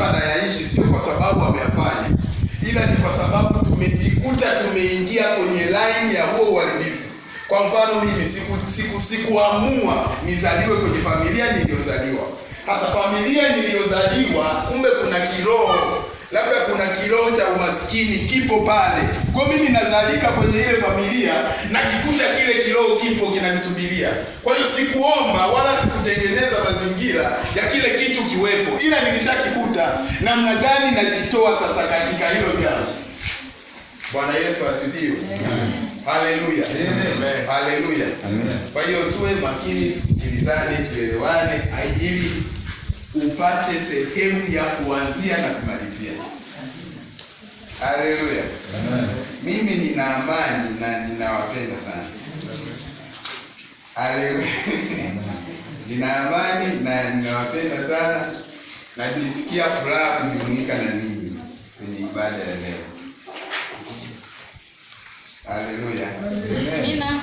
anayaishi sio kwa sababu ameyafanya, ila ni kwa sababu tumejikuta tumeingia kwenye line ya huo uharibifu. Kwa mfano mimi sikuamua nizaliwe kwenye familia niliyozaliwa. Hasa familia niliyozaliwa, kumbe kuna kiroho, labda kuna kiroho cha umaskini kipo pale. Kwa mimi nazalika kwenye ile familia na kikuta kile kiroho kipo kinanisubiria. Kwa hiyo sikuomba wala sikutengeneza mazingira ya kile kitu kiwepo, ila nilishakikuta. Namna gani najitoa sasa katika hilo jambo? Bwana Yesu asifiwe. Haleluya. Amen. Haleluya. Amen. Kwa hiyo tuwe makini, tusikilizane, tuelewane ili upate sehemu ya kuanzia na kumalizia. Haleluya. Amen. Mimi nina amani na ninawapenda sana. Haleluya. Nina amani na ninawapenda sana. Najisikia furaha kujumuika na ninyi kwenye ibada ya leo. Haleluya. Amina.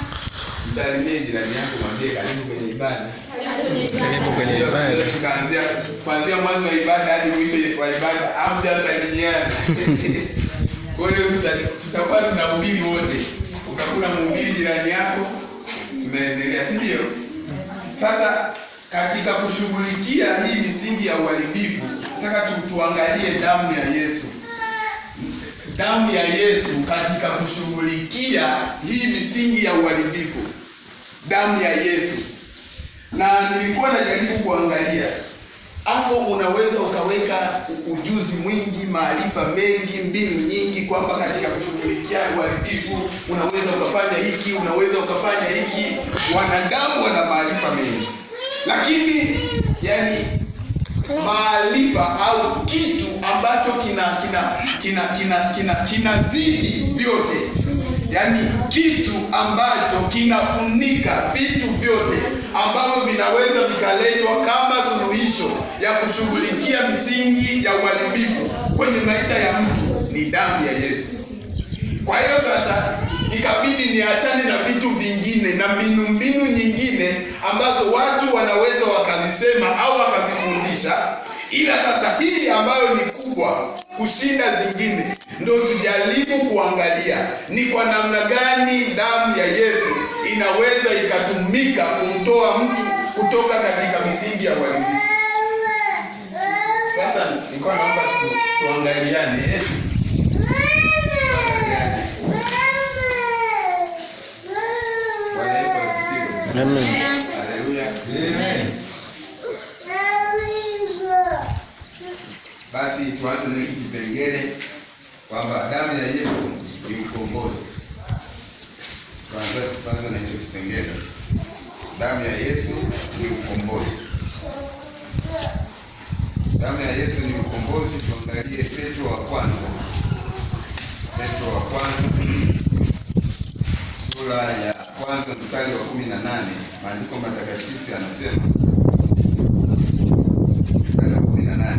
Msalimie jirani yako, mwambie karibu kwenye ibada. Karibu kwenye ibada. Kuanzia mwanzo wa ibada hadi mwisho wa ibada, hamjasalimiana. Kwa hiyo tutakuwa tunahubiri wote. Utakuwa mhubiri jirani yako, tunaendelea, si ndio? Sasa katika kushughulikia hii misingi ya uharibifu, nataka tuangalie damu ya Yesu. Damu ya Yesu katika kushughulikia hii misingi ya uharibifu. Damu ya Yesu. Na nilikuwa najaribu kuangalia hapo, unaweza ukaweka ujuzi mwingi, maarifa mengi, mbinu nyingi, kwamba katika kushughulikia uharibifu unaweza ukafanya hiki, unaweza ukafanya hiki. Wanadamu wana maarifa mengi, lakini yani maarifa au kitu ambacho kinazidi vyote, yani kitu ambacho kinafunika vitu vyote ambavyo vinaweza vikaletwa kama suluhisho ya kushughulikia misingi ya uharibifu kwenye maisha ya mtu, ni damu ya Yesu. Kwa hiyo sasa ikabidi niachane na vitu vingine na mbinu nyingine ambazo watu wanaweza wakazisema au wakazifundisha, ila sasa hii ambayo ni kubwa kushinda zingine ndio tujaribu kuangalia ni kwa namna gani damu ya Yesu inaweza ikatumika kumtoa mtu kutoka katika misingi ya uharibifu. Sasa nilikuwa naomba tuangaliane. Amen. Haleluya. Amen. Basi tuanze na kipengele kwamba damu ya Yesu ni ukombozi. Tuanze na hicho kipengele. Damu ya Yesu ni ukombozi. Damu ya Yesu ni ukombozi. Tuangalie Petro wa kwanza. Petro wa kwanza sura ya kwanza mstari wa 18, maandiko matakatifu yanasema, mstari wa 18,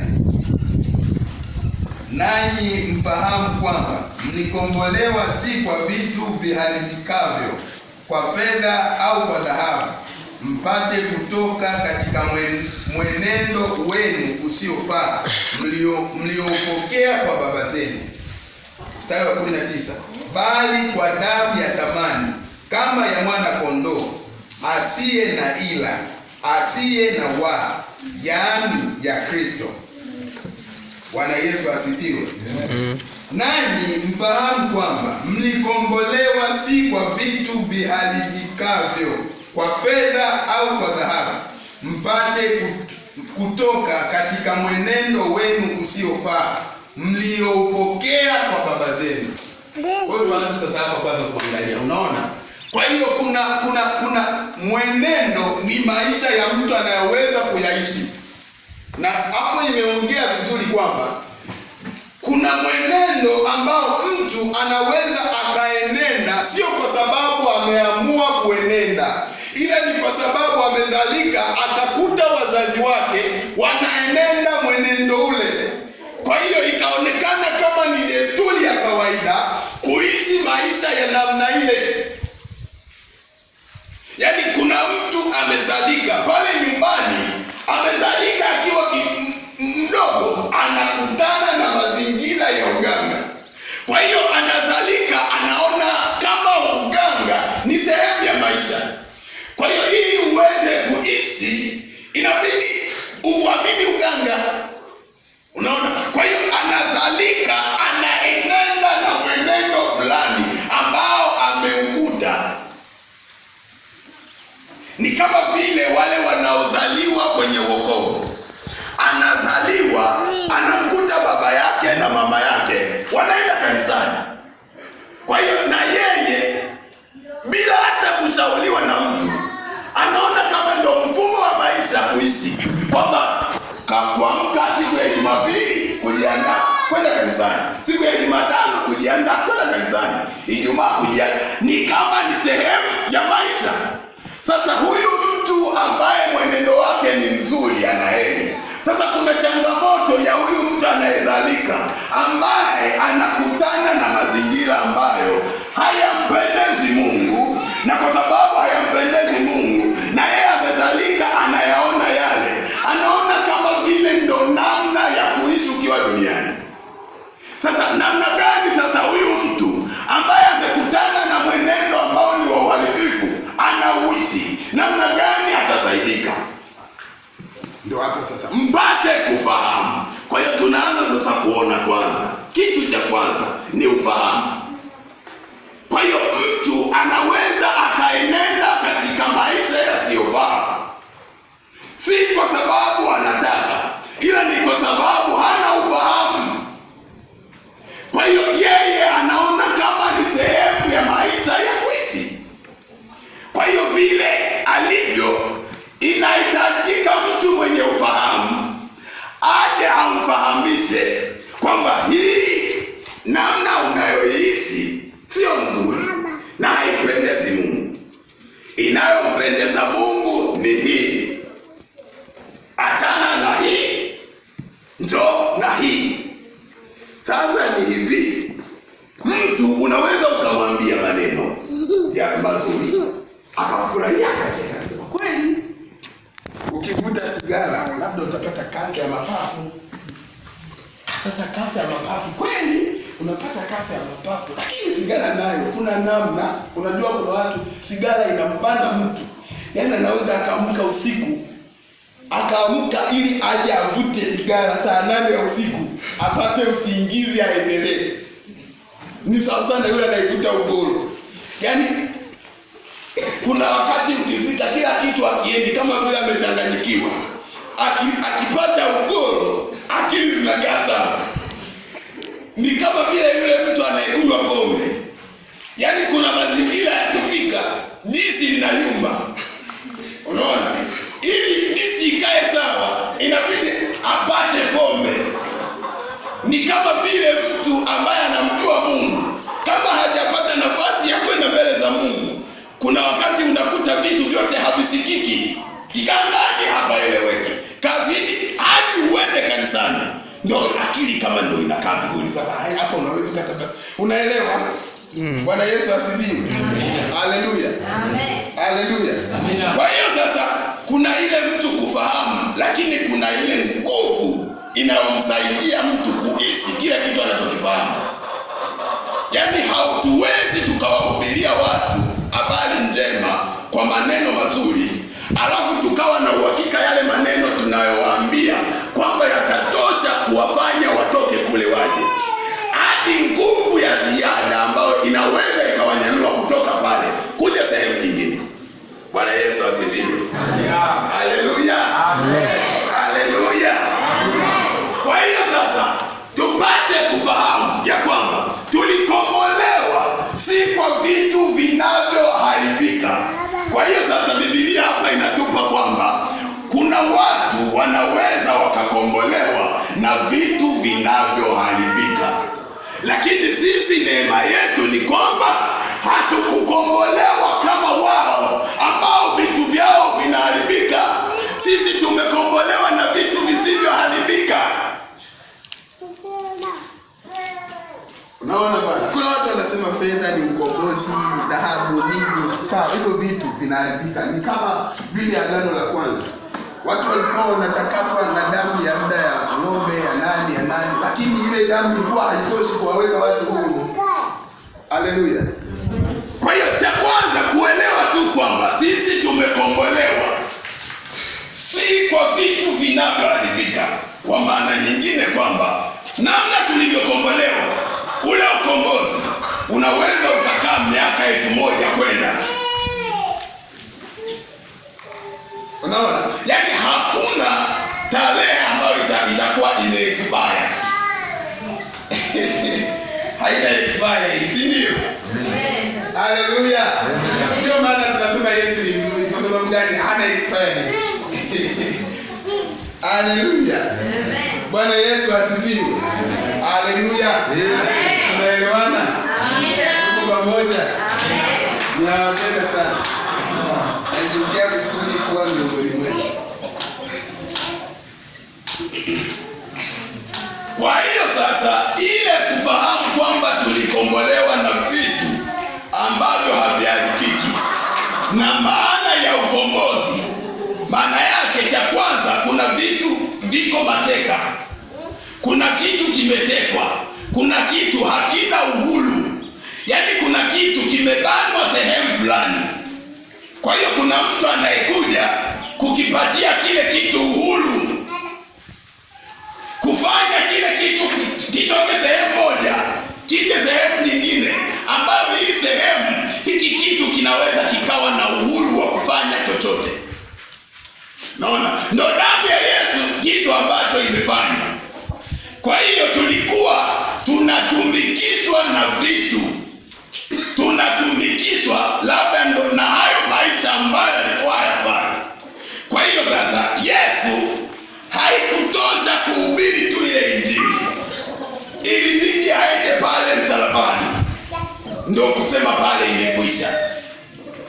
nanyi mfahamu kwamba mlikombolewa si kwa vitu viharibikavyo, kwa fedha au kwa dhahabu, mpate kutoka katika mwenendo wenu usiofaa mliopokea kwa baba zenu. Mstari wa 19, bali kwa damu ya thamani kama ya mwana kondoo asiye na ila, asiye na wa, yaani ya Kristo. Bwana Yesu asifiwe. Nanyi mfahamu kwamba mlikombolewa si kwa vitu viharibikavyo, kwa fedha au kwa dhahabu, mpate kutoka katika mwenendo wenu usiofaa mliopokea kwa baba zenu. Kwa hiyo tuanze sasa hapa kwanza kuangalia. Unaona? Kwa hiyo kuna mwenendo ni maisha ya mtu anayeweza kuyaishi. Na hapo imeongea vizuri kwamba kuna mwenendo ambao mtu anaweza akaenenda, sio kwa sababu ameamua kuenenda, ila ni kwa sababu amezalika akakuta wazazi wake wanaenenda mwenendo ule. Kwa hiyo ikaonekana kama ni desturi ya kawaida kuishi maisha ya namna ile. Yaani kuna mtu amezalika pale nyumbani, amezalika akiwa mdogo, anakuwa uamini uganga. Unaona? Kwa hiyo anazalika, anaenenda na mwenendo fulani ambao ameukuta. Ni kama vile wale wanaozaliwa kwenye wokovu. Anazaliwa, anakuta baba yake na mama yake wanaenda kanisani. Kwa hiyo na yeye bila hata kushauriwa na mtu, anaona kama ndo mfumo wa maisha kuishi, kwamba kuamka siku ya Jumapili kujiandaa kwenda kanisani, siku ya Jumatano kujiandaa kwenda kanisani, Ijumaa kujiandaa, ni kama ni sehemu ya maisha. Sasa huyu mtu ambaye mwenendo wake ni mzuri ana heri. Sasa kuna changamoto ya huyu mtu anayezalika, ambaye anakutana na mazingira ambayo hayampendezi Mungu, na kwa sababu hayampendezi Mungu na yeye amezalika, anayaona yale, anaona kama vile ndo namna ya kuishi ukiwa duniani. Sasa namna gani sasa huyu mtu ambaye amekutana na mwenendo ambao ni wa uharibifu anauishi, namna gani atasaidika? Ndio hapa sasa mpate kufahamu. Kwa hiyo tunaanza sasa kuona, kwanza, kitu cha kwanza ni ufahamu. Kwa hiyo mtu anaweza akaenenda katika maisha yasiyofaa, si kwa sababu anataka, ila ni kwa sababu hana ufahamu. Kwa hiyo yeye anaona kama ni sehemu ya maisha ya kuishi. Kwa hiyo vile alivyo, inahitajika mtu mwenye ufahamu aje amfahamishe kwamba hii namna unayoishi sio nzuri na haipendezi Mungu. Inayompendeza Mungu ni hii, achana na hii, njoo na hii. Sasa ni hivi, mtu unaweza ukamwambia maneno ya mazuri akafurahia katika kweli. Ukivuta sigara labda utapata kansa ya mapafu. Sasa kansa ya mapafu kweli, unapata kansa ya mapafu, lakini sigara nayo kuna namna. Unajua kuna watu sigara inambana mtu, yaani anaweza akaamka usiku, akaamka ili aje avute sigara saa 8 ya usiku apate usingizi aendelee. Ni sawa sana yule anaivuta ugoro. Yaani kuna wakati ukifika kila kitu akiendi, kama vile amechanganyikiwa. Akipata ugoro akili zinakaa sana. Ni kama vile yule mtu anayekunywa pombe. Yaani kuna mazingira yakifika disi linayumba. Unaona? Ili disi ikae sawa, inabidi apate pombe. Ni kama vile mtu ambaye anamjua Mungu, kama hajapata nafasi ya kwenda mbele za Mungu, kuna wakati unakuta vitu vyote havisikiki. Kigangaji hapaeleweki. Kazini hadi uende kanisani, ndio akili kama ndio inakaa vizuri. Sasa hapo unaweza kata, unaelewa? Bwana Yesu asifiwe. Amen. Haleluya. Amen. Haleluya. Amen. Kwa hiyo sasa kuna ile mtu kufahamu, lakini kuna ile nguvu inayomsaidia mtu kuishi kile kitu anachokifahamu. Yaani hautuwezi tukawahubiria watu habari njema kwa maneno mazuri, alafu tukawa na uhakika yale maneno tunayowaambia kwamba yatatosha kuwafanya watoke kule waje, hadi nguvu ya ziada ambayo inaweza ikawanyanyua kutoka pale kuja sehemu nyingine. Bwana Yesu asifiwe. Haleluya. Haleluya. Kwa hiyo sasa tupate kufahamu ya kwamba tulikombolewa si kwa vitu vinavyoharibika. Kwa hiyo sasa Biblia hapa inatupa kwamba kuna watu wanaweza wakakombolewa na vitu vinavyoharibika, lakini sisi neema yetu ni kwamba hatukukombolewa kama wao ambao vitu vyao vinaharibika. Sisi tumekombolewa na vitu visivyoharibika. Unaona bwana? Kuna watu wanasema fedha ni ukombozi, dhahabu nini. Sawa, hivyo vitu vinaharibika. Ni kama vile agano la kwanza. Watu walikuwa wanatakaswa na damu ya muda ya ng'ombe ya nani, lakini ile damu ilikuwa haitoshi kuwaweka watu huru. Haleluya. Kwa hiyo cha kwanza kuelewa tu kwamba sisi tumekombolewa si kwa vitu vinavyoharibika. Kwa maana nyingine kwamba namna tulivyokombolewa, ule ukombozi unaweza ukakaa miaka 1000 kwenda. Unaona? Yaani hakuna tarehe ambayo itakuwa ime-expire. Haina expire, si ndio? Haleluya. Ndio maana tunasema Yesu ni mzuri kwa sababu gani? Hana expire. Haleluya. Bwana Yesu asifiwe. Haleluya. Tunaelewana? Amina. Tuko pamoja? Amen. Ninawapenda sana. Najisikia vizuri kuwa miongoni mwenu. Kwa hiyo sasa, ile kufahamu kwamba tulikombolewa na vitu ambavyo haviharibiki, na maana ya ukombozi, maana yake cha kwanza, kuna vitu viko mateka, kuna kitu kimetekwa, kuna kitu hakina uhuru, yaani kuna kitu kimebanwa sehemu fulani. Kwa hiyo kuna mtu anayekuja kukipatia kile kitu uhuru, kufanya kile kitu kitoke sehemu moja kije sehemu nyingine, ambayo hii sehemu, hiki kitu kinaweza kikawa na uhuru wa kufanya chochote. Naona ndo damu ya Yesu kitu ambacho imefanya. Kwa hiyo tulikuwa tunatumikishwa na vitu, tunatumikishwa labda ndo na hayo maisha ambayo alikuwa hayafanya. Kwa hiyo sasa Yesu haikutosha kuhubiri tu ile Injili, ilibidi aende pale msalabani, ndio kusema pale imekwisha.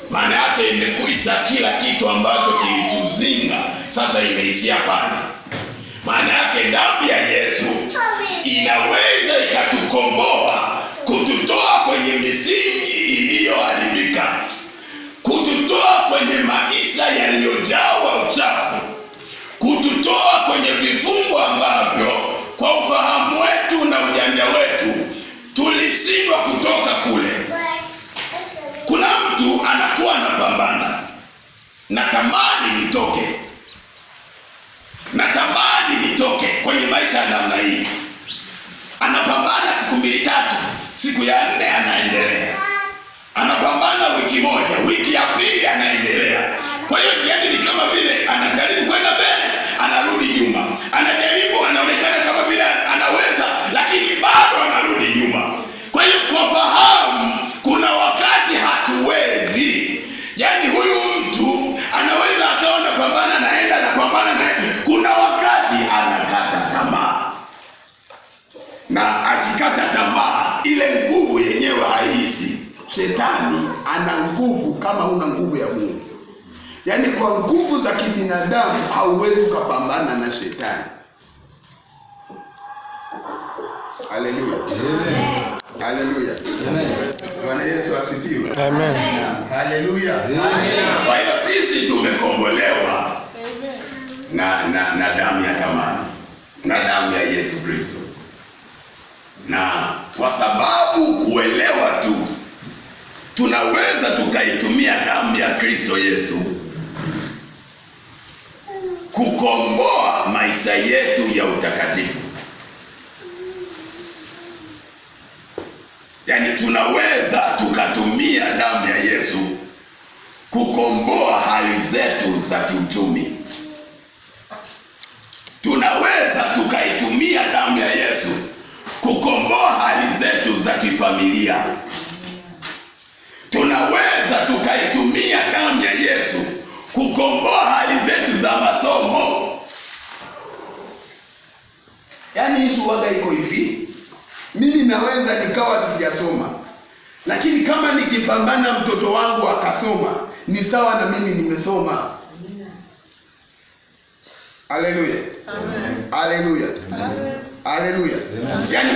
Maana yake imekwisha, kila kitu ambacho kilituzinga sasa imeishia pale. Maana yake damu ya Yesu inaweza ikatukomboa, kututoa kwenye misingi iliyoharibika, kututoa kwenye maisha yaliyojawa uchafu, kututoa kwenye vifungo ambavyo kwa ufahamu wetu na ujanja wetu tulishindwa kutoka kule. Kuna mtu anakuwa anapambana, natamani nitoke kwenye maisha ya namna hii. Anapambana siku 2 3, siku ya 4 anaendelea. Anapambana wiki moja, wiki ya pili anaendelea. Kwa hiyo yani ni kama vile anajaribu kwenda mbele, anarudi nyuma. Anajaribu, anaonekana kama vile anaweza, lakini bado anarudi nyuma. Kwa hiyo kwa fahamu, kuna wakati hatuwezi. Yani huyu mtu anaweza akawa anapambana, naenda na pambana na, kuna wakati anakata tamaa. Na akikata tamaa, ile nguvu yenyewe haishi. Shetani ana nguvu kama una nguvu ya Mungu. Yaani kwa nguvu za kibinadamu hauwezi kupambana na shetani. Haleluya. Amen. Haleluya. Amen. Bwana Yesu asifiwe. Amen. Haleluya. Amen. Kwa hiyo sisi tumekombolewa na damu ya thamani, na damu ya Yesu Kristo. Na kwa sababu kuelewa tu, tunaweza tukaitumia damu ya Kristo Yesu kukomboa maisha yetu ya utakatifu. Yaani tunaweza tukatumia damu ya Yesu kukomboa hali zetu za kiuchumi. Tunaweza tukaitumia damu ya Yesu kukomboa hali zetu za kifamilia. Tunaweza tukaitumia damu ya Yesu kukomboa hali zetu za masomo. Yaani hizo waga iko hivi. Mimi naweza nikawa sijasoma, lakini kama nikipambana mtoto wangu akasoma, ni sawa na mimi nimesoma. Haleluya. Amen. Haleluya. Amen. Haleluya. Yaani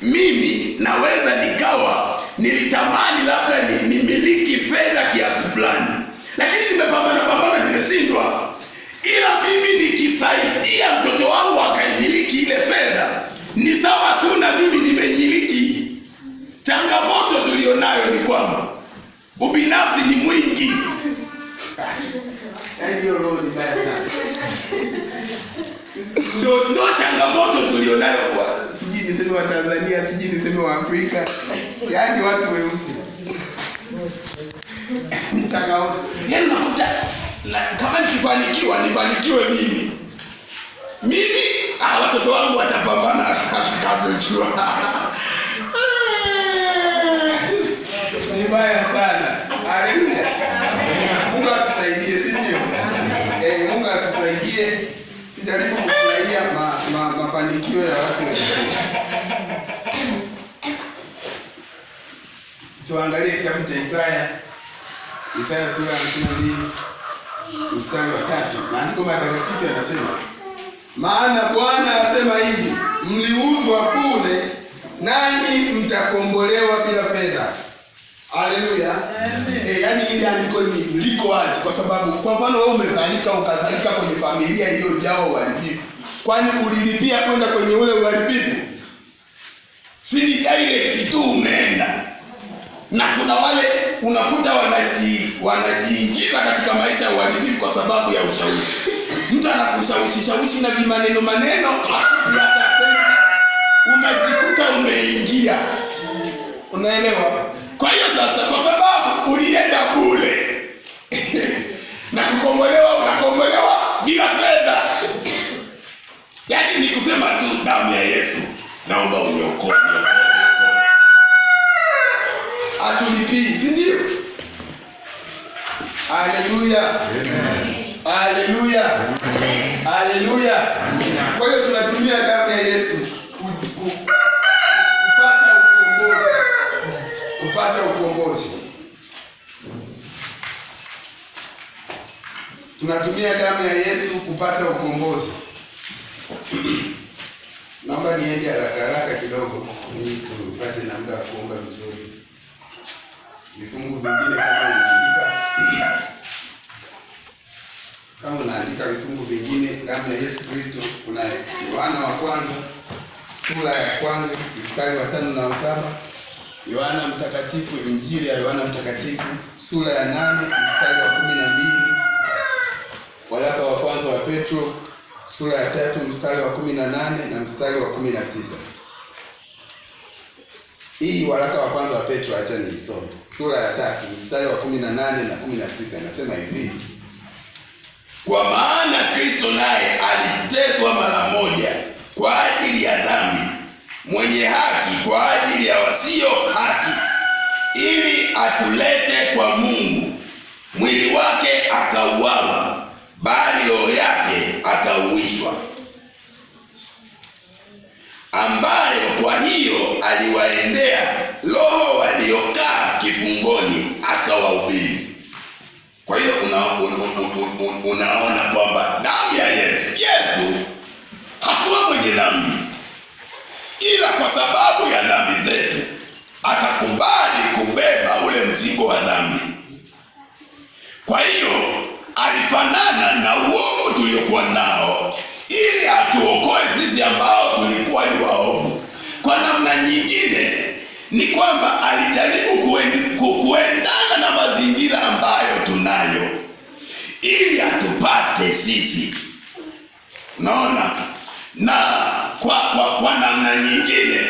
mimi naweza nikawa nilitamani labda nimiliki fedha kiasi fulani, lakini nimepambana nimeshindwa. Ila mimi nikisaidia mtoto wangu akaimiliki ile fedha, ni sawa tu na mimi nimemiliki. Changamoto tulionayo ni kwamba ubinafsi ni mwingi. Ndio roho ni mbaya sana. Ndio changamoto tulionayo kwa sijui niseme wa Tanzania, sijui niseme wa Afrika. Yaani watu weusi. Ni changamoto. Yaani nakuta kama nifanikiwe mimi. Watoto wangu watapambana kabla. Ni mbaya sana. Haleluya. Mungu atusaidie, si ndio? Mungu atusaidie tujaribu kufurahia mafanikio ya watu wengine. Tuangalie kitabu cha Isaya sura ya 52 mstari wa 3. Maandiko matakatifu yanasema, maana Bwana asema hivi, mliuzwa bure nanyi mtakombolewa bila fedha. Haleluya. Yaani ile andiko liko wazi, kwa sababu kwa mfano wewe ukazalika kwenye familia iliyojaa uharibifu. Kwani ulilipia kwenda kwenye ule uharibifu? Si direct tu umeenda. Na kuna wale unakuta wanajiingiza katika maisha ya uharibifu kwa sababu ya ushawishi. Mtu anakushawishi na vimaneno unajikuta umeingia. Unaelewa? Kwa hiyo sasa, kwa sababu ulienda bure na unakombolewa bila fedha. Yaani ni kusema tu damu ya Yesu, naomba uniokoe. Atulipii, si ndio? Haleluya. Haleluya. Haleluya. Amina. Kwa hiyo tunatumia damu ya Yesu kupata ukombozi. Tunatumia damu ya Yesu kupata ukombozi. Naomba niende haraka kidogo ili tupate na muda wa kuomba vizuri. Vifungu vingine kama unaandika vifungu vingine, damu ya Yesu Kristo, kuna Yohana wa kwanza sura ya kwanza mstari wa 5 na 7. Yohana mtakatifu, Injili ya Yohana mtakatifu sura ya 8 mstari wa 12. Waraka wa kwanza wa Petro sura ya 3 mstari wa 18 na mstari wa 19. Hii waraka wa kwanza wa Petro, acha niisome. Sura ya 3 mstari wa 18 na 19 inasema hivi: kwa maana Kristo naye aliteswa mara moja kwa ajili ya dhambi, mwenye haki kwa ajili ya wasio haki, ili atulete kwa Mungu. Mwili wake akauawa, bali roho yake akauishwa, ambayo kwa hiyo aliwaendea roho waliokaa kifungoni akawahubiri. Kwa hiyo unaona kwamba damu ya Yesu hakuwa mwenye dhambi, ila kwa sababu ya dhambi zetu atakubali kubeba ule mzigo wa dhambi. Kwa hiyo alifanana na uovu tuliokuwa nao ili atuokoe sisi ambao tulikuwa ni waovu. Kwa namna nyingine ni kwamba alijaribu kuendana na mazingira ambayo tunayo ili atupate sisi. Unaona? Na kwa namna nyingine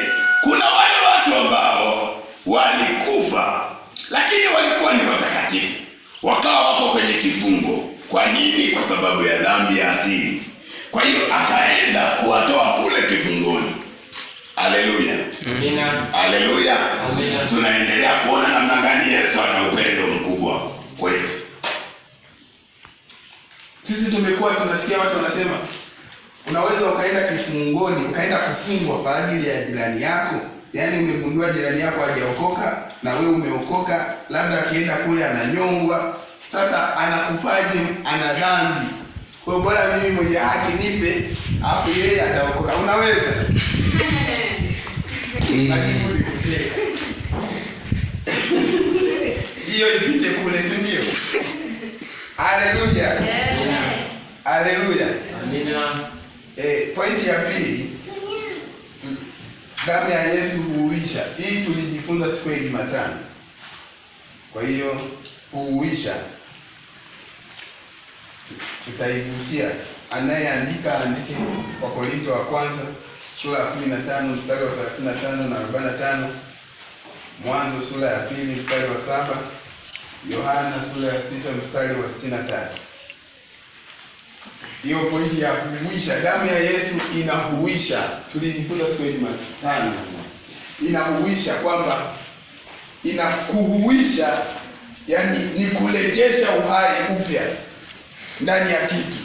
kuna wale watu ambao walikufa lakini walikuwa ni watakatifu, wakawa wako kwenye kifungo. Kwa nini? Kwa sababu ya dhambi ya asili. Kwa hiyo akaenda kuwatoa kule kifungoni. Haleluya. Amina. Haleluya. Amina. Tunaendelea kuona namna gani Yesu ana upendo mkubwa kwetu. Sisi tumekuwa tunasikia watu wanasema unaweza ukaenda kifungoni, ukaenda kufungwa kwa ajili ya jirani yako. Yaani umegundua jirani yako hajaokoka na wewe umeokoka, labda akienda kule ananyongwa. Sasa anakufaje? Ana dhambi. Kwa bora mimi mwenye haki nipe, hapo yeye ataokoka. Unaweza? Hiyo ipite kule, si ndio? Haleluya. Haleluya. Amina. Pointi ya pili, damu ya Yesu huuisha. Hii tulijifunza siku ya Jumatano. Kwa hiyo huuisha, tutaigusia. anayeandika aandike Wakorintho wa kwanza sura ya 15 mstari wa 35 na 45, Mwanzo sura ya 2 mstari wa 7, Yohana sura ya 6 mstari wa 63. Hiyo pointi ya kuhuisha, damu ya Yesu inahuisha. Tulijifunza siku ya Jumatano. Inahuisha kwamba inakuhuisha, yani ni kurejesha uhai upya ndani ya kitu.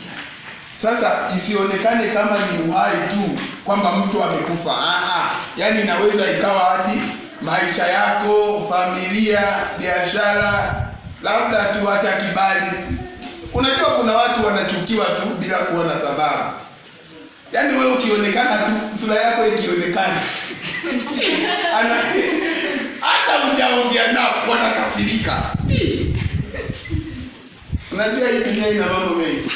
Sasa isionekane kama ni uhai tu kwamba mtu amekufa. Yani inaweza ikawa hadi maisha yako, familia, biashara, labda tu hata kibali. Unajua kuna watu wanachukiwa tu bila kuwa na sababu. Yaani wewe ukionekana tu, sura yako ikionekana hata hujaongea nao wanakasirika. Unajua hii dunia ina mambo mengi.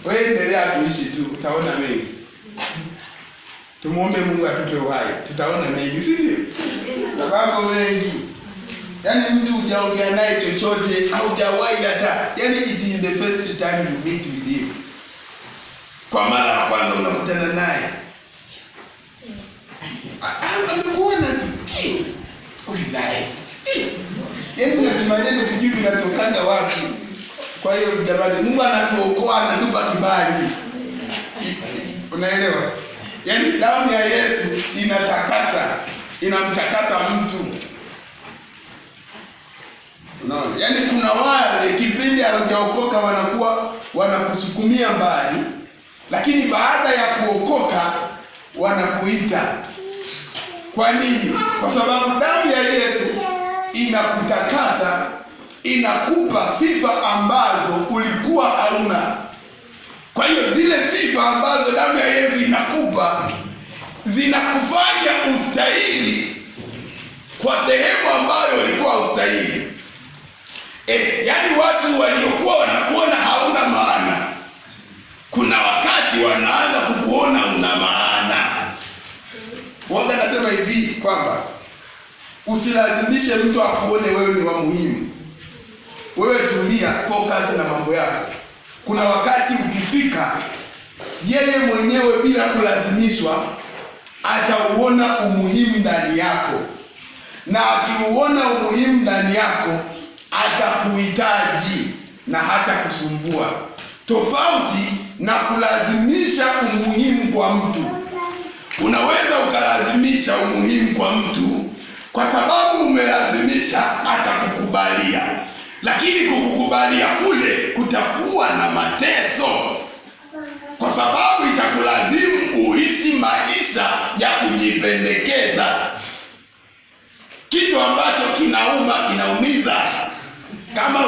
Wewe endelea kuishi tu, utaona mengi. Tumuombe Mungu atupe uhai, tutaona mengi, si ndio? Mambo mengi. Yaani mtu hujaongea naye chochote, haujawahi hata, yaani it is the first time you meet with him. Kwa mara ya kwanza unakutana naye. Amekuona tu. Oh nice. Yaani kuna maneno sijui vinatokanga wapi. Kwa hiyo jamani, Mungu anatuokoa, anatupa kibali. Unaelewa? Yaani damu ya Yesu inatakasa, inamtakasa mtu. Unaona? Yaani kuna wale kipindi hawajaokoka wanakuwa wanakusukumia mbali, lakini baada ya kuokoka wanakuita. Kwa nini? Kwa sababu damu ya Yesu inakutakasa, inakupa sifa ambazo ulikuwa hauna. Kwa hiyo zile sifa ambazo damu ya Yesu inakupa zinakufanya ustahili kwa sehemu ambayo ulikuwa ustahili. Yaani watu waliokuwa wanakuona hauna maana, kuna wakati wanaanza kukuona una maana. Wanga nasema hivi kwamba usilazimishe mtu akuone wewe ni wa muhimu. Wewe tulia, focus na mambo yako. Kuna wakati ukifika, yeye mwenyewe bila kulazimishwa atauona umuhimu ndani yako, na akiuona umuhimu ndani yako atakuhitaji na hata kusumbua, tofauti na kulazimisha umuhimu kwa mtu. Unaweza ukalazimisha umuhimu kwa mtu, kwa sababu umelazimisha atakukubalia, lakini kukukubalia kule kutakuwa na mateso, kwa sababu itakulazimu uishi maisha ya kujipendekeza, kitu ambacho kinauma, kinaumiza. Kama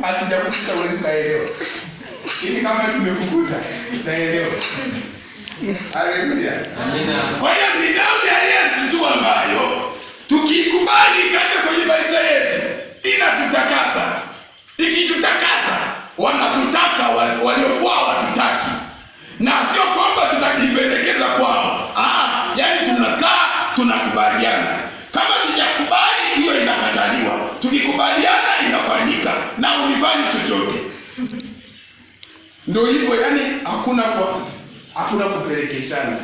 akijakukuta uwezi kaelewa, lakini kama tumekukuta utaelewa. Haleluya. Amina. Kwa hiyo ni damu ya Yesu tu ambayo tukikubali kaja kwenye maisha yetu inatutakasa. Ikitutakasa, wanatutaka waliokuwa watutaki. Na sio kwamba tunajipendekeza kwao. Yaani tunakaa tunakubaliana. Kama sijakubali hiyo inakataliwa. Tukikubaliana inafanyika na unifanyi chochote. Ndio hivyo, yani hakuna kupelekeshana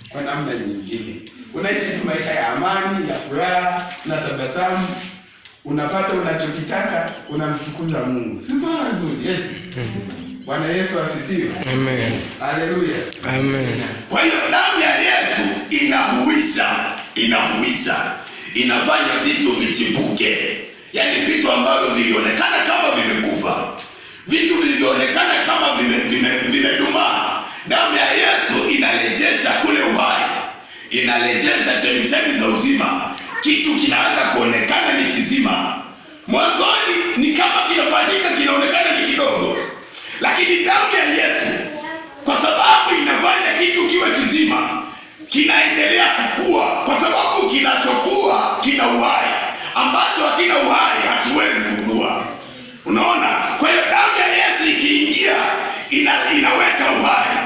kwa namna nyingine. Unaishi tu maisha ya amani, ya furaha, na tabasamu, unapata unachokitaka, unamtukuza Mungu. Si swala nzuri, yes. Bwana Yesu asifiwe. Amen. Haleluya. Amen. Kwa hiyo damu ya Yesu inahuisha, inafanya vitu vichipuke. Yaani vitu ambavyo vilionekana kama vimekufa, vitu vilivyoonekana kama vimedumaa, damu ya Yesu inarejesha kule uhai, inarejesha chemchemi za uzima. Kitu kinaanza kuonekana ni kizima. Mwanzoni ni kama kinafanyika kinaonekana ni kidogo, lakini damu ya Yesu kwa sababu inafanya kitu kiwe kizima, kinaendelea kukua, kwa sababu kinachokuwa kina uhai, ambacho hakina uhai hakiwezi kukua. Unaona? Kwa hiyo damu ya Yesu ikiingia inaweka uhai.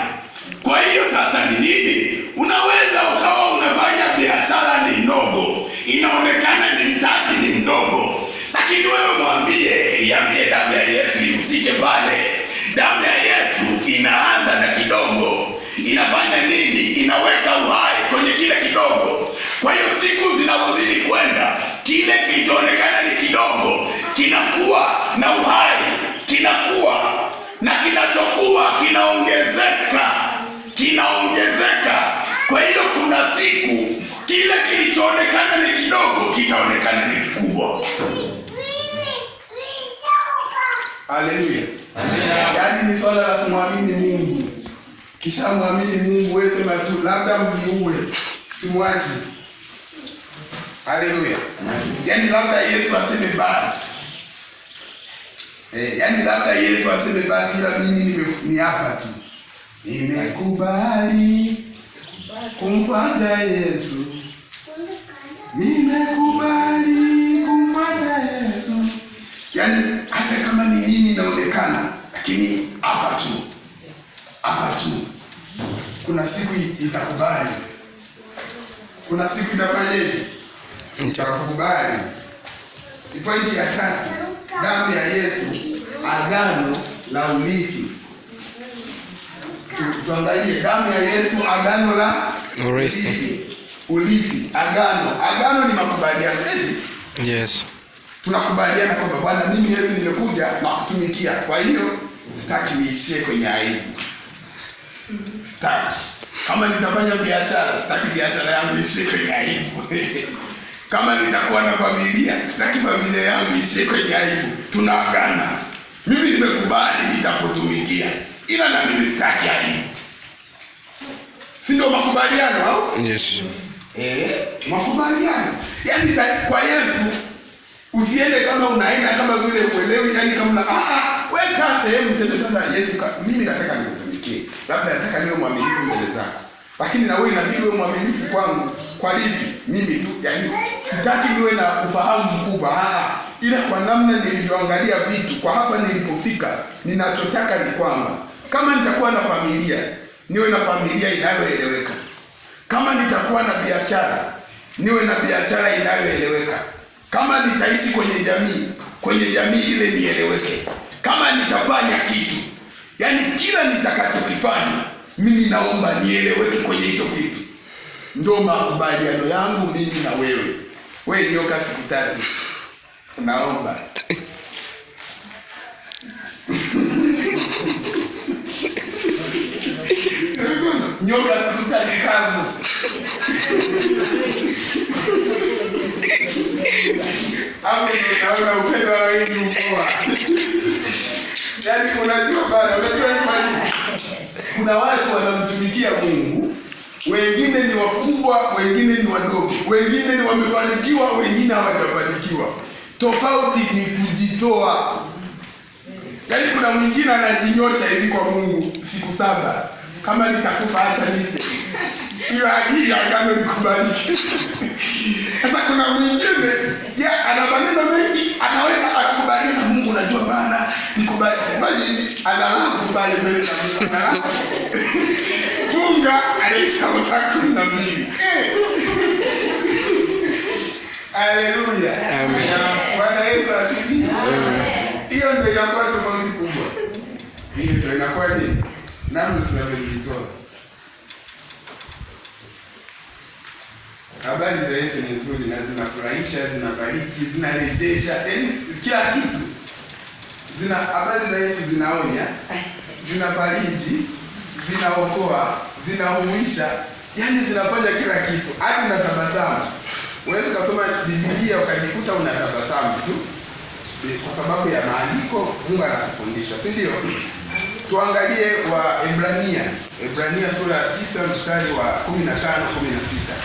Kwa hiyo sasa ni nini? Unaweza ukawa unafanya biashara ni ndogo, inaonekana ni mtaji ni mdogo, lakini wewe iambie damu ya Yesu ihusike pale. Damu ya Yesu inaanza na kidogo. Inafanya nini? Inaweka uhai kwenye kile kidogo. Kwa hiyo siku zinazozidi kwenda, kile kilichoonekana ni kidogo kinakuwa na uhai, kinakuwa na kinachokuwa kinaongezeka. Kwa hiyo kuna siku kile kilichoonekana ni kidogo kitaonekana ni kikubwa. Haleluya. Yaani ni swala la kumwamini Mungu. Kisha muamini Mungu, wewe sema tu labda mniue, simwachi. Haleluya. Yaani labda Yesu aseme basi. Yaani labda Yesu aseme basi, ila mimi ni hapa tu. Nimekubali kumfuata Yesu. Nimekubali kumfuata Yesu. Yaani hata kama ni nini inaonekana, lakini hapa tu. Kuna siku itakubali. Kuna siku itafanyaje? Itakubali. Pointi ya 3, damu ya Yesu, agano la urithi. Tuangalie damu ya Yesu, agano la urithi. Agano ni makubaliano. Yes. Tunakubaliana kwamba Bwana, mimi Yesu nimekuja na kutumikia. Kwa hiyo sitaki niishie kwenye aibu. Sitaki. Kama nitafanya biashara, sitaki biashara yangu ishie kwenye aibu. Kama nitakuwa na familia, sitaki familia yangu ishie kwenye aibu. Tunaagana. Mimi nimekubali nitakutumikia, ila na mimi sitaki aibu. Si ndio makubaliano au? Yes. Makubaliano. Yaani kwa Yesu usiende kama unaenda kama vile uelewi, yani kama weka sehemu sema sasa Yesu, mimi nataka nikutumikie. Labda nataka niwe mwaminifu mbele zako. Lakini na wewe inabidi uwe mwaminifu kwangu. Kwa lipi? Mimi tu, yani sitaki niwe na ufahamu mkubwa. Ila kwa namna nilivyoangalia vitu, kwa hapa nilipofika, ninachotaka ni kwamba kama nitakuwa na familia, niwe na familia inayoeleweka. Kama nitakuwa na biashara, niwe na biashara inayoeleweka. Kama nitaishi kwenye jamii ile nieleweke. Kama nitafanya kitu, yani kila nitakachokifanya, mimi naomba nieleweke kwenye hicho kitu. Ndio makubaliano yangu mimi na wewe. Wewe nyoka siku 3. Naomba. Nyoka siku 3 kavu. Hapo unaona upendo wa wengi ukoa. Yaani unajua bana, kuna watu wanamtumikia Mungu, wengine ni wakubwa, wengine ni wadogo, wengine ni wamefanikiwa, wengine hawajafanikiwa. Tofauti ni kujitoa. Yaani kuna mwingine anajinyosha hivi kwa Mungu siku 7. Kama nitakufa hata nife, ila hii agano likubaliki. Sasa kuna mwingine ana maneno mengi, anaweka akubali na Mungu, najua bana nikubali. Bali analala pale mbele za Mungu, analala. Funga alisha saa 12. Haleluya. Amen. Bwana Yesu asifiwe. Hiyo ndio inakuwa tofauti kubwa. Hiyo ndio inakuwa nini? Namna tunavyojitoa. Habari za Yesu ni nzuri na zinafurahisha, zinabariki, zinarejesha, yaani kila kitu. Habari za Yesu zinaonya, zinabariki, zinaokoa, zinahuisha, yaani zinafanya kila kitu. Hadi na tabasamu. Unaweza kusoma Biblia ukajikuta unatabasamu tu. Kwa sababu ya maandiko Mungu anakufundisha, si ndio? Tuangalie Ebrania sura ya 9 mstari wa 15-16.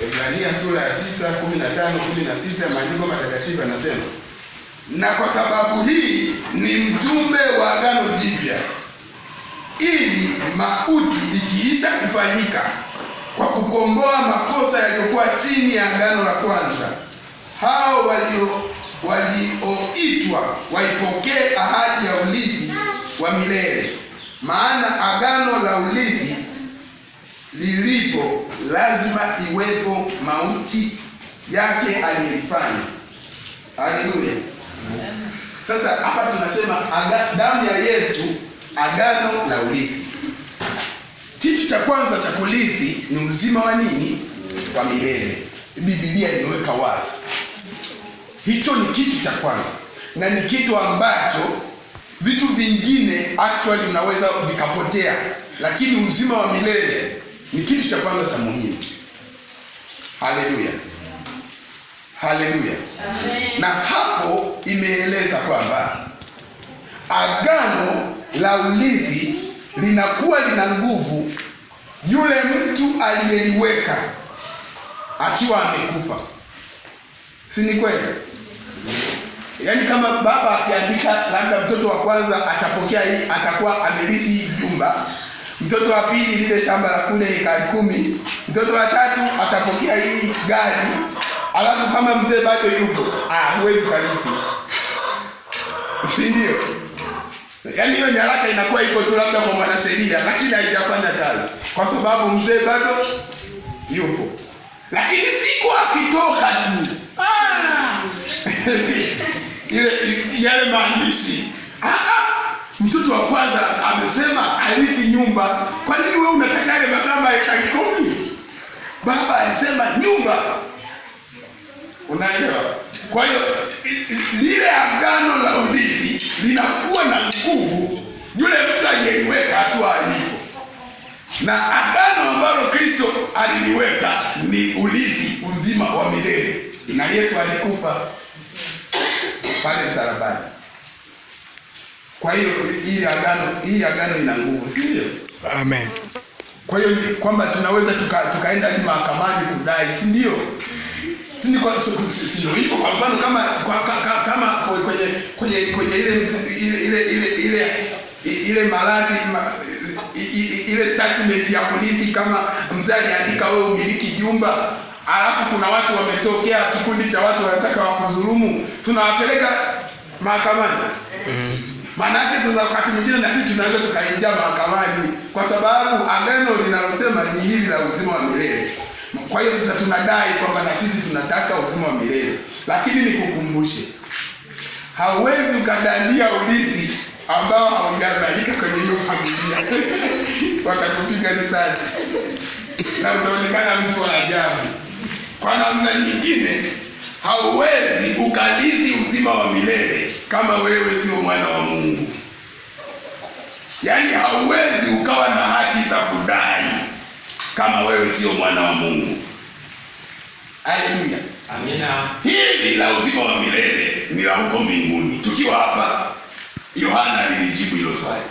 Ebrania sura ya 9:15-16, maandiko matakatifu yanasema, na kwa sababu hii ni mjumbe wa agano jipya, ili mauti ikiisha kufanyika kwa kukomboa makosa yaliyokuwa chini ya agano la kwanza, hao walioitwa waipokee ahadi ya urithi wa milele. Maana agano la urithi lilipo, lazima iwepo mauti yake aliyefanya. Haleluya. Sasa hapa tunasema damu ya Yesu Agano la urithi. Kitu cha kwanza cha kurithi ni uzima wa nini? Wa milele. Biblia imeweka wazi. Hicho ni kitu cha kwanza, na ni kitu ambacho vitu vingine actually unaweza vikapotea, lakini uzima wa milele ni kitu cha kwanza cha muhimu. Haleluya, haleluya. Na hapo imeeleza kwamba agano la urithi linakuwa lina nguvu yule mtu aliyeliweka akiwa amekufa. Si ni kweli? Yaani kama baba akiandika labda mtoto wa kwanza atapokea hii, atakuwa amerithi hii jumba, mtoto wa pili lile shamba la kule ekari 10, mtoto wa tatu atapokea hii gari, alafu kama mzee bado yuko, huwezi kurithi. Si ndio? Yaani hiyo nyaraka inakuwa iko tu labda kwa mwanasheria, lakini haijafanya kazi kwa sababu mzee bado yupo. Lakini siku akitoka tu yale maandishi, mtoto wa kwanza amesema arithi nyumba. Kwa nini wewe unataka yale mashamba ya ekari 10? Baba alisema nyumba. Unaelewa? Kwa hiyo lile agano la urithi linakuwa na nguvu yule mtu aliyeliweka hatua alipo. Na agano ambalo Kristo aliliweka ni urithi, uzima wa milele. Na Yesu alikufa pale msalabani. Kwa hiyo hii agano ina nguvu, si ndio? Amen. Kwa hiyo kwamba tunaweza tukaenda hadi mahakamani kudai, si ndio? Si ndio? Sio hivyo. Kwa mfano kama kwenye ile maradhi ile statement ya kurithi, kama mzee aliandika wewe umiliki jumba, alafu kuna watu wametokea, kikundi cha watu wanataka wakudhulumu, tunawapeleka mahakamani. Maana yake sasa wakati mwingine na sisi tunaweza tukaingia mahakamani kwa sababu agano linalosema ni hili la uzima wa milele. Kwa hiyo sasa tunadai kwamba na sisi tunataka uzima wa milele. Lakini nikukumbushe, hauwezi ukadandia urithi ambao haujazalika kwenye hiyo familia. Watakupiga risasi na utaonekana mtu wa ajabu. Kwa namna nyingine, hauwezi ukarithi uzima wa milele kama wewe sio mwana wa Mungu. Yaani hauwezi ukawa na haki za kudai kama wewe sio mwana wa Mungu. Haleluya. Amina. Hili la uzima wa milele ni la huko mbinguni. Tukiwa hapa, Yohana alijibu hilo swali.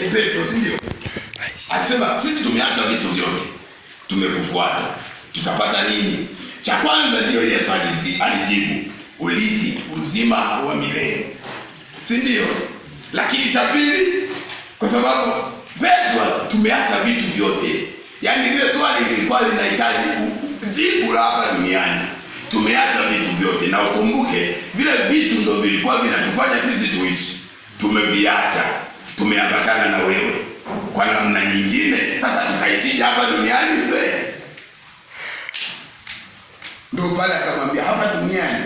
Ni Petro, si ndio? Alisema sisi tumeacha vitu vyote, tumekufuata, tutapata nini? Cha kwanza ndio Yesu alijibu, urithi, uzima wa milele, si ndio? Lakini cha pili, kwa sababu Petro tumeacha vitu vyote, yaani lile swali lilikuwa linahitaji jibu la hapa duniani. Tumeacha vitu vyote, na ukumbuke vile vitu ndio vilikuwa vinatufanya sisi tuishi. Tumeviacha, tumeambatana na wewe kwa namna nyingine. Sasa tutaishije hapa duniani mzee? Ndio pale akamwambia hapa duniani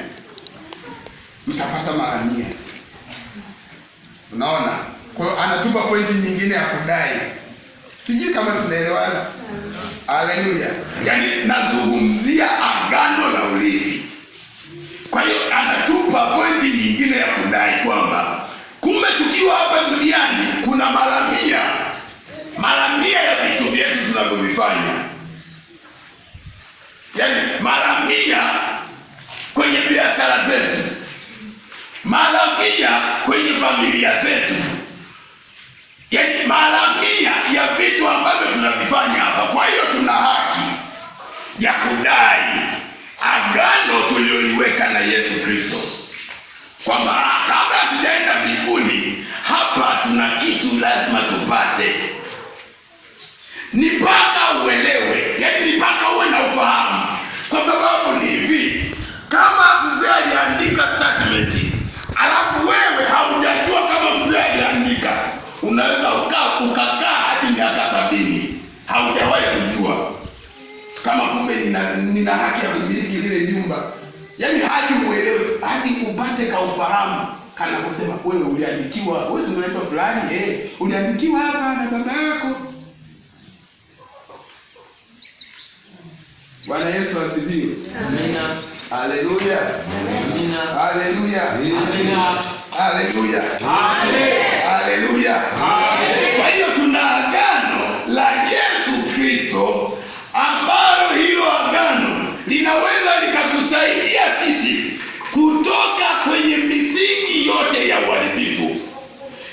mtapata mara 100. Unaona? Kwa hiyo anatupa pointi nyingine ya kudai. Sijui kama tunaelewana. Haleluya. Yaani nazungumzia agano la urithi. Kwa hiyo anatupa pointi nyingine ya kudai kwamba kumbe tukiwa hapa duniani kuna mara 100 ya vitu vyetu tunavyovifanya. Yaani mara 100 kwenye biashara zetu, mara 100 kwenye familia zetu, yaani mara 100 ya vitu ambavyo tunavifanya hapa. Kwa hiyo tuna haki ya kudai agano tulioliweka na Yesu Kristo, kwamba kabla hatujaenda mbinguni, hapa tuna kitu lazima tupate. Ni mpaka uelewe, yaani ni mpaka uwe na ufahamu, kwa sababu ni hivi, kama mzee aliandika statement alafu wewe haujajua kama mzee aliandika, unaweza ukakaa hadi miaka 70 haujawahi kujua kama kumbe nina haki ya kumiliki lile jumba. Yaani hadi uelewe, hadi upate ka ufahamu kana kusema wewe uliandikiwa, wewe si unaitwa fulani, uliandikiwa hapa na baba yako. Bwana Yesu asifiwe. Amina. Haleluya. Amina. Haleluya. Amina. Haleluya. Amen. Haleluya. Kwa hiyo tuna agano la Yesu Kristo ambalo hilo agano linaweza likatusaidia sisi kutoka kwenye misingi yote ya uharibifu.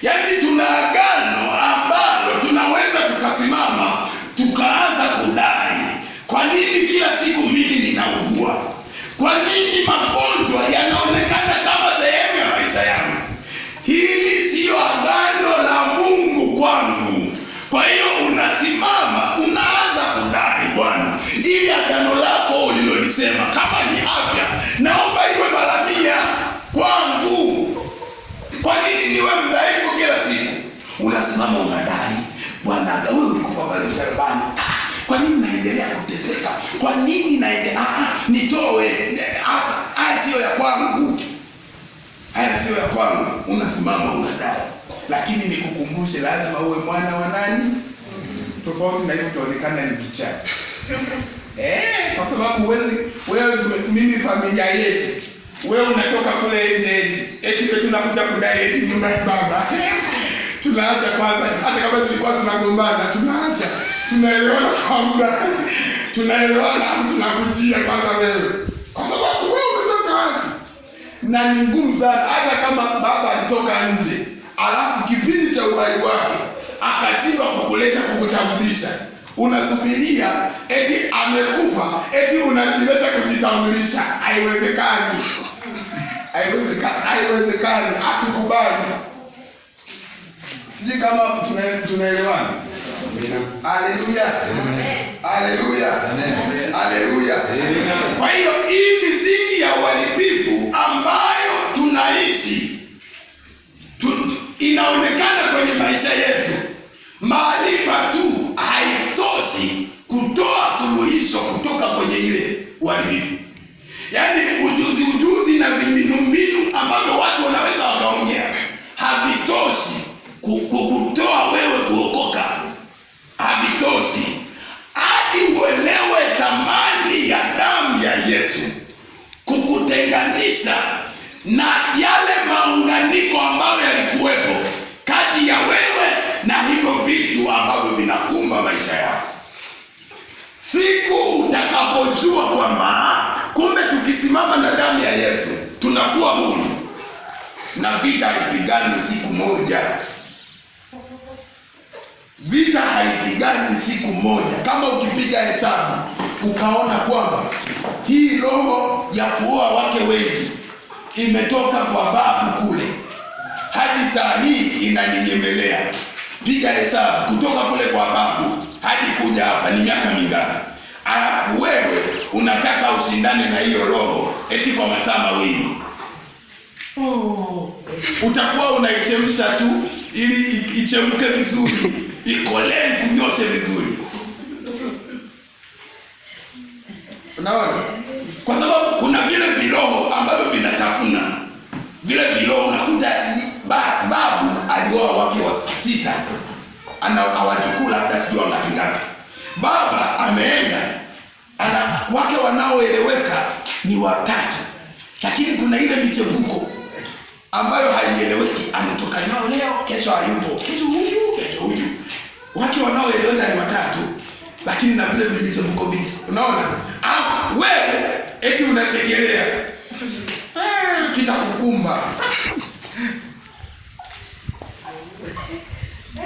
Yaani tuna agano ambalo tunaweza tukasimama tukaanza kudai. Kwa nini kila siku mimi ninaugua? Kwa nini magonjwa yanaonekana kama sehemu ya maisha yangu? Hili siyo agano la Mungu kwangu. Kwa hiyo unasimama, unaanza kudai, Bwana, ili agano lako ulilolisema kama ni afya, naomba iwe mara 100 kwangu. Kwa nini niwe mdhaifu kila siku? Unasimama unadai, Bwana, wewe ulikufa pale msalabani. Kwa nini naendelea kuteseka? Kwa nini naendelea? Nitoe. Haya sio ya kwangu. Haya sio ya kwangu. Unasimama unadai. Lakini nikukumbushe, lazima uwe mwana wa nani? Tofauti na hivyo utaonekana ni kichaa. Kwa sababu wewe mimi familia yetu. Wewe unatoka kule nje. Eti tunakuja kudai eti nyumba ya baba. Tunaacha kwanza, hata kama tulikuwa tunagombana, tunaacha. Tunaelewana kwa muda. Tunaelewana, tunakujia kwanza wewe. Kwa sababu wewe umetoka wapi? Na ni ngumu sana, hata kama baba alitoka nje, alafu kipindi cha uhai wake akashindwa kukuleta kukutambulisha. Unasubiria eti amekufa, eti unajileta kujitambulisha. Haiwezekani. Haiwezekani. Hatukubali. Sijui kama tunaelewana. Haleluya. Haleluya. Haleluya. Kwa hiyo hii misingi ya uharibifu ambayo tunaishi inaonekana kwenye maisha yetu. Maarifa tu haitoshi kutoa suluhisho kutoka kwenye ile uharibifu. Yaani ujuzi na mbinu ambavyo watu wanaweza wakaongea havitoshi kukutoa wewe kuokoka. Havitoshi hadi uelewe thamani ya damu ya Yesu kukutenganisha na yale maunganiko ambayo yalikuwepo kati ya wewe na hivyo vitu ambavyo vinakumba maisha yako. Siku utakapojua kwamba kumbe tukisimama na damu ya Yesu tunakuwa huru, na vita haipigani siku moja. Vita haipigani siku moja. Kama ukipiga hesabu ukaona kwamba hii roho ya kuoa wake wengi imetoka kwa babu kule hadi saa hii inaninyemelea, piga hesabu kutoka kule kwa babu hadi kuja hapa ni miaka mingapi? Alafu wewe unataka ushindane na hiyo roho eti kwa masaa mawili. Utakuwa unaichemsha tu ili ichemke vizuri, ikolee, kunyoshe vizuri. Unaona? Kwa sababu kuna vile viroho ambavyo vinatafuna. Vile viroho unakuta babu alioa wake wa 6. Hawachukua labda sijui ngapi. Baba ameenda, ana wake wanaoeleweka ni 3. Lakini kuna ile michepuko ambayo haieleweki, anatoka nao leo, kesho hayupo, kesho huyu. Wake wanaoeleweka ni 3, lakini na vile michepuko binti. Unaona? Wewe eti unachekelea. Kitakukumba.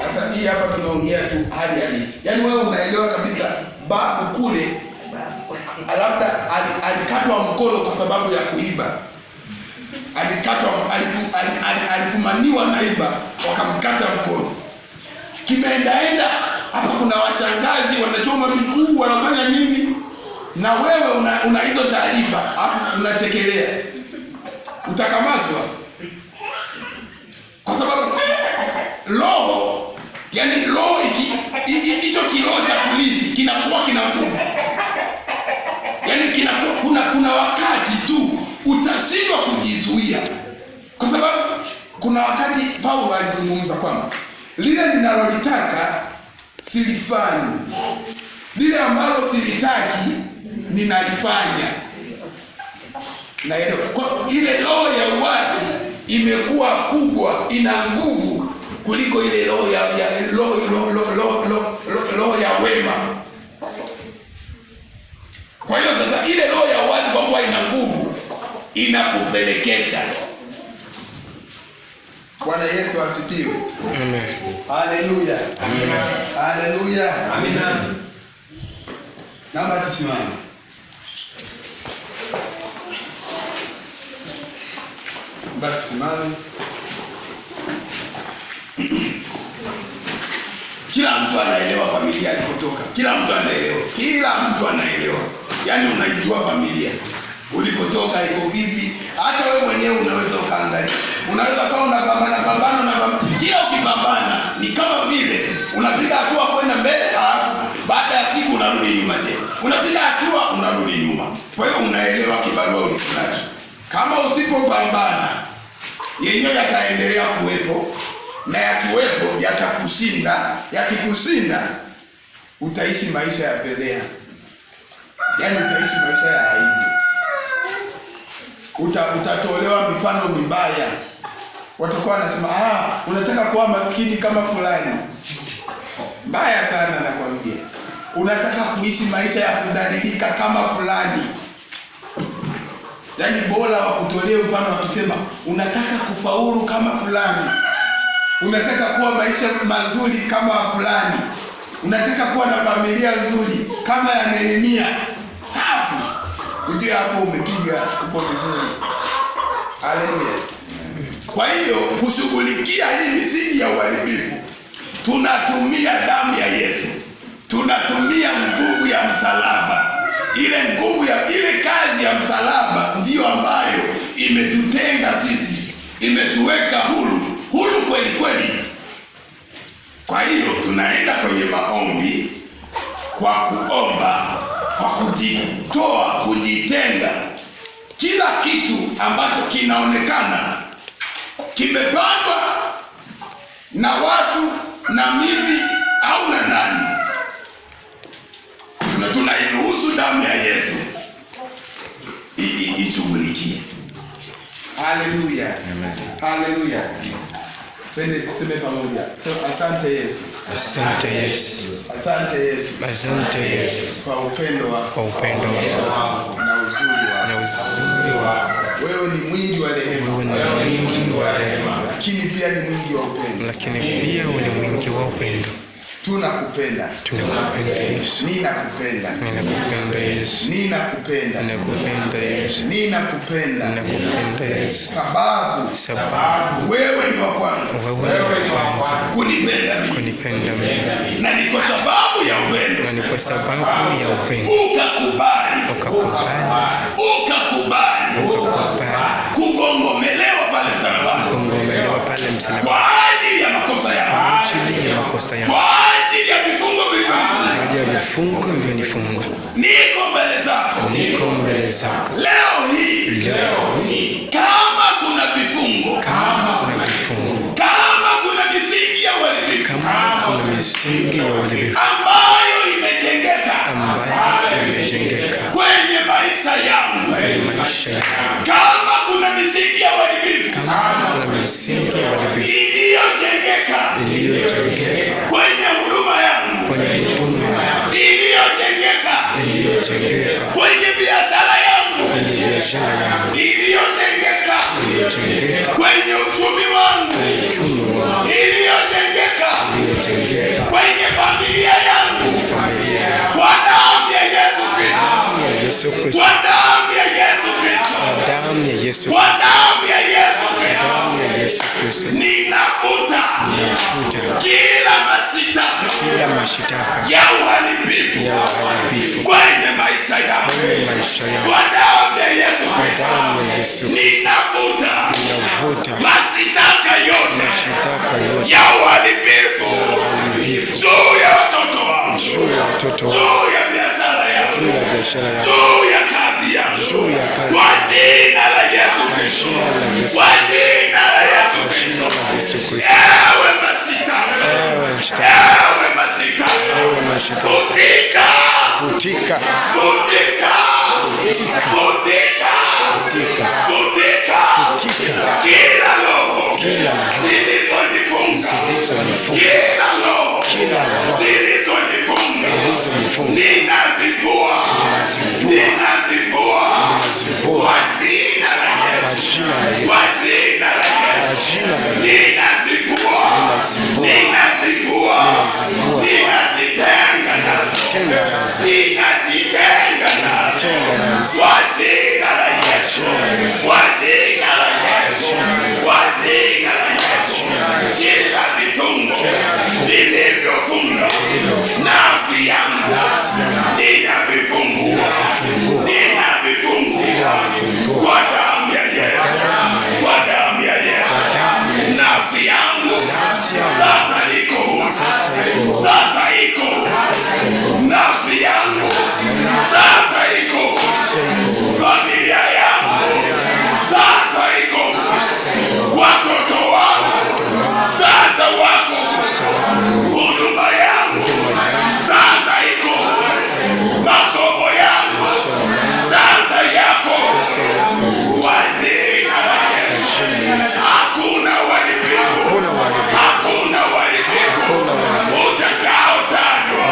Sasa hii hapa tunaongea tu hali halisi. Yaani wewe unaelewa kabisa babu kule labda alikatwa mkono kwa sababu ya kuiba. Alifumaniwa naiba, wakamkata mkono. Kimeendaenda hapa, kuna washangazi wanachoma miguu, wanafanya nini? Na wewe una hizo taarifa, hapo unachekelea. Utakamatwa. Kwa sababu roho, yani roho hicho kiroho cha kulithi kinakuwa kina nguvu. Yaani kuna wakati tu utashindwa kujizuia. Kwa sababu kuna wakati Paulo alizungumza kwamba lile ninalolitaka silifanyi, lile ambalo silitaki ninalifanya. Naelewa kwa ile roho ya uasi imekuwa kubwa, ina nguvu kuliko ile roho ya wema. Kwa hiyo sasa ile roho ya uasi kwa kuwa ina nguvu inakupelekesha. Bwana Yesu asifiwe. Amen. Haleluya. Amen. Haleluya. Amina. Naomba tusimame. Basi simame. Kila mtu anaelewa familia alipotoka. Kila mtu anaelewa. Yaani unaijua familia ulipotoka iko vipi. Hata wewe mwenyewe unaweza ukaangalia. Unaweza kama unapambana. Kila ukipambana ni kama vile unapiga hatua kwenda mbele, alafu baada ya siku unarudi nyuma tena. Unapiga hatua unarudi nyuma. Kwa hiyo unaelewa kibarua ulichonacho. Kama usipopambana, yenyewe yataendelea kuwepo, na yakiwepo yatakushinda. Yakikushinda utaishi maisha ya fedheha. Yaani utaishi maisha ya aibu. Utatolewa mifano mibaya. Watakuwa wanasema, unataka kuwa maskini kama fulani. Mbaya sana nakwambia. Unataka kuishi maisha ya kudhalilika kama fulani. Yaani bora wakutolee mfano wakisema, unataka kufaulu kama fulani. Unataka kuwa maisha mazuri kama fulani. Unataka kuwa na familia nzuri kama ya Nehemia. Safi. Ndio hapo umepiga uko vizuri. Haleluya. Kwa hiyo kushughulikia hii misingi ya uharibifu, tunatumia damu ya Yesu. Tunatumia nguvu ya msalaba. Ile nguvu ya ile kazi ya msalaba ndiyo ambayo imetutenga sisi, imetuweka huru kweli kweli. Kwa hiyo tunaenda kwenye maombi kwa kuomba, kwa kujitoa, kujitenga. Kila kitu ambacho kinaonekana kimepandwa na watu na mimi au na nani, tunairuhusu damu ya Yesu ishughulikie. Haleluya. Haleluya. Twende tuseme pamoja. Asante Yesu. Asante Yesu. Asante Yesu. Asante Yesu. Kwa upendo wako. Kwa upendo wako. Na uzuri wako. Na uzuri wako. Wewe ni mwingi wa rehema. Wewe ni mwingi wa rehema. Lakini pia ni mwingi wa upendo. Lakini pia wewe ni mwingi wa upendo. Tunakupenda. Tunakupenda Yesu. Ninakupenda. Ninakupenda Yesu. Ninakupenda. Ninakupenda Yesu. Ninakupenda. Ninakupenda Yesu. Sababu wewe ni wa kwanza. Wewe ni wa kwanza kunipenda mimi. Kunipenda mimi. Na ni kwa sababu ya upendo. Na ni kwa sababu ya upendo. Ukakubali kugongomelewa pale msalabani. Kugongomelewa pale msalabani. Kwa ajili ya makosa yangu. Kwa ajili ya makosa yangu. Kwa ajili ya vifungo vilivyonifunga. Kwa ajili ya vifungo vilivyonifunga. Niko mbele zako. Niko mbele zako. Leo hii. Kama kuna vifungo. Kama kuna vifungo. Kama kuna misingi ya uharibifu. Kama kuna misingi ya uharibifu. Ambayo imejengeka. Kwenye maisha yangu. Kwenye maisha yangu. Kama kuna misingi ya uharibifu. Kama kuna misingi ya uharibifu. Iliyojengeka. Kwenye huduma yangu. Kwenye huduma yangu. Iliyojengeka. Kwenye biashara yangu. Kwenye biashara yangu. Iliyojengeka. Kwenye uchumi wangu. Iliyojengeka. Kwenye familia yangu. Kwa damu ya Yesu Kristo. Kwa damu ya Yesu Kristo. Kwa damu ya Yesu Kwa damu ya Yesu Kristo. damu ya Yesu Kristo. Ninafuta kila mashitaka ya uharibifu kwenye maisha yangu. Kwa damu ya Yesu Kristo. Ninafuta mashitaka yote ya uharibifu juu ya watoto wangu, juu ya biashara yangu, juu ya kazi yangu, kwa jina la Yesu Kristo. jina la Yesu. Kwa jina la Yesu Kwa jina Kristo. la Yesu Kristo. Ewe masitani. Ewe shetani. Ewe masitani. Ewe mashetani. Futika. Futika. Futika. Futika. Futika. Futika. Futika. Futika. Kila roho. Kila roho Zilizonifunga. zilizonifunga. Kila roho. Kila roho Zilizonifunga. zilizonifunga. Ninazivua. Ninazivua. Ninazivua. Ninazivua. Kwa jina la Kwa Yesu. jina la Yesu. Kwa jina la Kwa Yesu. jina la Yesu. Ninazivua. Ninazivua. Ninazivua. Ninazivua. Ninazitenga nazo. Tenga nazo. Ninazitenga nazo. Tenga nazo. Kwa jina la Yesu. Kwa jina la Yesu. Kwa jina la Yesu. Kila vifungo vilivyofunga nafsi yangu ninavifungua. Ninavifungua kwa damu ya Yesu. Kwa damu ya Yesu. Nafsi yangu sasa iko huru. Sasa iko huru. Nafsi yangu sasa iko huru. Familia yangu sasa iko huru. Watoto wangu sasa wako huru. Huduma yangu sasa iko huru. Masomo yangu sasa yako huru. Kwa jina la Yesu. Hakuna uharibifu. Hakuna uharibifu utakaotajwa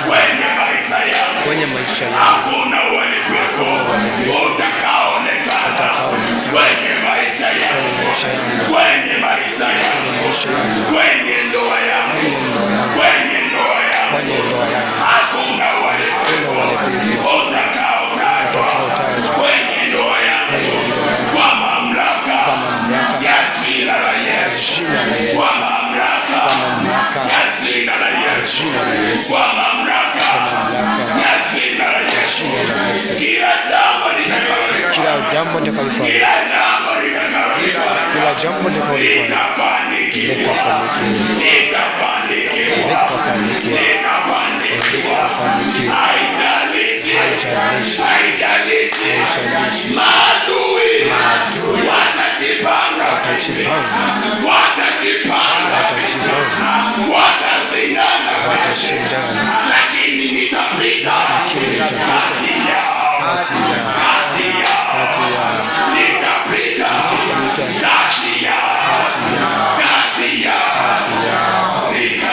kwenye maisha yangu. Kwenye maisha yangu. Hakuna uharibifu utakaoonekana kwenye maisha yangu. Kwenye maisha yangu. Kwenye ndoa yangu. Kwenye ndoa yangu. Hakuna uharibifu utakaotajwa kwenye ndoa yangu. Kwa mamlaka ya jina la Yesu. Kwa mamlaka ya jina la Yesu. Kwa mamlaka ya jina la Yesu. Kila jambo litakalofanya. Kila jambo litakalofanya. Kila jambo litakalofanya. Kila jambo litakalofanya. Litafanikiwa. Litafanikiwa. Litafanikiwa. Litafanikiwa. Haijalishi. Haijalishi. Haijalishi. Maadui watajipanga. Watashindana. Lakini nitapita kati ya nitapita kati ya Rika